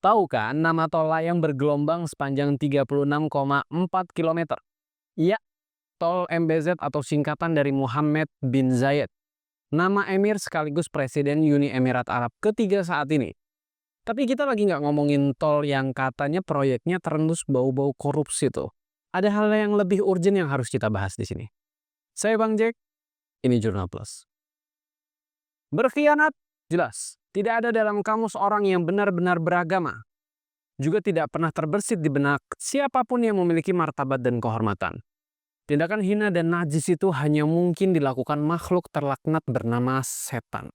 Tahu kan nama tol layang bergelombang sepanjang 36,4 kilometer? Iya, tol MBZ atau singkatan dari Muhammad bin Zayed. Nama emir sekaligus Presiden Uni Emirat Arab ketiga saat ini. Tapi kita lagi nggak ngomongin tol yang katanya proyeknya terendus bau-bau korupsi tuh. Ada hal yang lebih urgent yang harus kita bahas di sini. Saya Bang Jack, ini Jurnal Plus. Berkhianat? Jelas. Tidak ada dalam kamus orang yang benar-benar beragama. Juga tidak pernah terbersit di benak siapapun yang memiliki martabat dan kehormatan. Tindakan hina dan najis itu hanya mungkin dilakukan makhluk terlaknat bernama setan.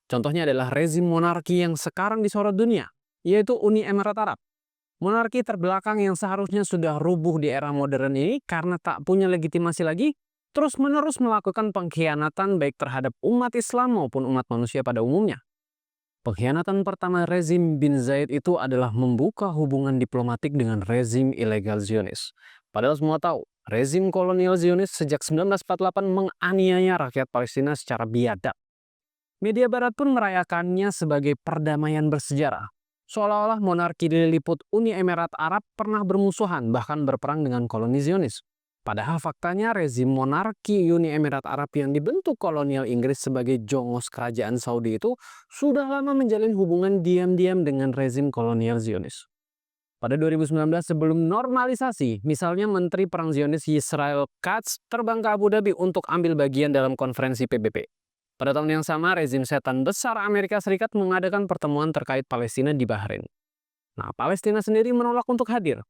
Contohnya adalah rezim monarki yang sekarang disorot dunia, yaitu Uni Emirat Arab. Monarki terbelakang yang seharusnya sudah rubuh di era modern ini karena tak punya legitimasi lagi, terus-menerus melakukan pengkhianatan baik terhadap umat Islam maupun umat manusia pada umumnya. Pengkhianatan pertama rezim bin Zayed itu adalah membuka hubungan diplomatik dengan rezim ilegal Zionis. Padahal semua tahu, rezim kolonial Zionis sejak 1948 menganiaya rakyat Palestina secara biadab. Media Barat pun merayakannya sebagai perdamaian bersejarah. Seolah-olah monarki diliput Uni Emirat Arab pernah bermusuhan bahkan berperang dengan koloni Zionis. Padahal faktanya rezim monarki Uni Emirat Arab yang dibentuk kolonial Inggris sebagai jongos kerajaan Saudi itu sudah lama menjalin hubungan diam-diam dengan rezim kolonial Zionis. Pada 2019 sebelum normalisasi, misalnya Menteri Perang Zionis Yisrael Katz terbang ke Abu Dhabi untuk ambil bagian dalam konferensi PBB. Pada tahun yang sama, rezim setan besar Amerika Serikat mengadakan pertemuan terkait Palestina di Bahrain. Nah, Palestina sendiri menolak untuk hadir.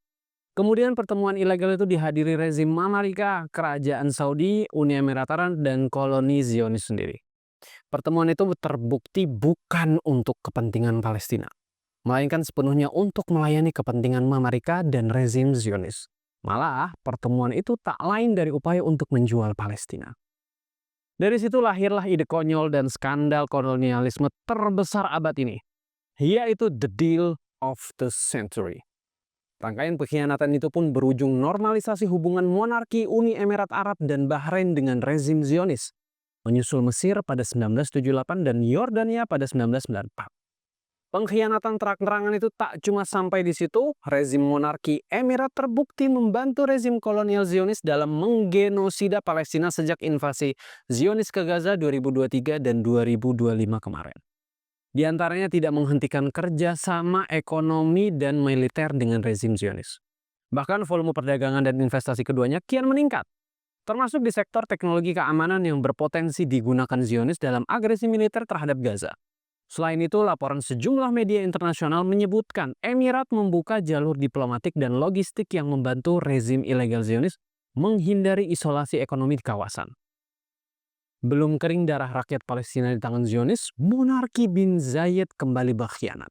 Kemudian pertemuan ilegal itu dihadiri rezim Mamlaka, Kerajaan Saudi, Uni Emirat Arab, dan koloni Zionis sendiri. Pertemuan itu terbukti bukan untuk kepentingan Palestina, melainkan sepenuhnya untuk melayani kepentingan Mamlaka dan rezim Zionis. Malah, pertemuan itu tak lain dari upaya untuk menjual Palestina. Dari situ lahirlah ide konyol dan skandal kolonialisme terbesar abad ini, yaitu The Deal of the Century. Rangkaian pengkhianatan itu pun berujung normalisasi hubungan monarki Uni Emirat Arab dan Bahrain dengan rezim Zionis, menyusul Mesir pada 1978 dan Yordania pada 1994. Pengkhianatan terang-terangan itu tak cuma sampai di situ, rezim monarki Emirat terbukti membantu rezim kolonial Zionis dalam menggenosida Palestina sejak invasi Zionis ke Gaza 2023 dan 2025 kemarin. Di antaranya tidak menghentikan kerjasama ekonomi dan militer dengan rezim Zionis. Bahkan volume perdagangan dan investasi keduanya kian meningkat, termasuk di sektor teknologi keamanan yang berpotensi digunakan Zionis dalam agresi militer terhadap Gaza. Selain itu, laporan sejumlah media internasional menyebutkan Emirat membuka jalur diplomatik dan logistik yang membantu rezim ilegal Zionis menghindari isolasi ekonomi di kawasan. Belum kering darah rakyat Palestina di tangan Zionis, monarki bin Zayed kembali berkhianat.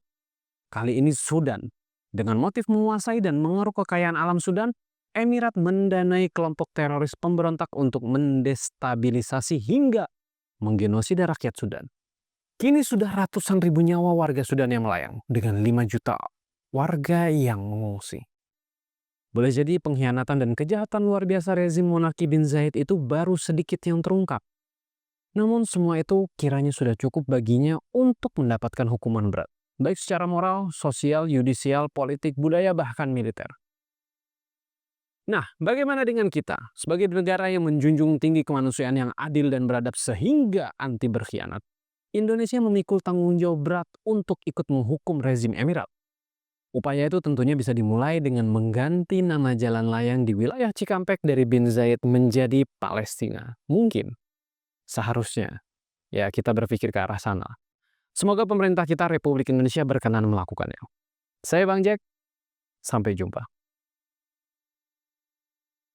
Kali ini Sudan. Dengan motif menguasai dan mengeruk kekayaan alam Sudan, Emirat mendanai kelompok teroris pemberontak untuk mendestabilisasi hingga menggenosida rakyat Sudan. Kini sudah ratusan ribu nyawa warga Sudan yang melayang, dengan 5 juta warga yang mengungsi. Boleh jadi pengkhianatan dan kejahatan luar biasa rezim monarki bin Zayed itu baru sedikit yang terungkap. Namun semua itu kiranya sudah cukup baginya untuk mendapatkan hukuman berat, baik secara moral, sosial, yudisial, politik, budaya, bahkan militer. Nah, bagaimana dengan kita sebagai negara yang menjunjung tinggi kemanusiaan yang adil dan beradab sehingga anti berkhianat? Indonesia memikul tanggung jawab berat untuk ikut menghukum rezim Emirat. Upaya itu tentunya bisa dimulai dengan mengganti nama jalan layang di wilayah Cikampek dari bin Zayed menjadi Palestina. Mungkin. Seharusnya, ya kita berpikir ke arah sana. Semoga pemerintah kita Republik Indonesia berkenan melakukannya. Saya Bang Jack, sampai jumpa.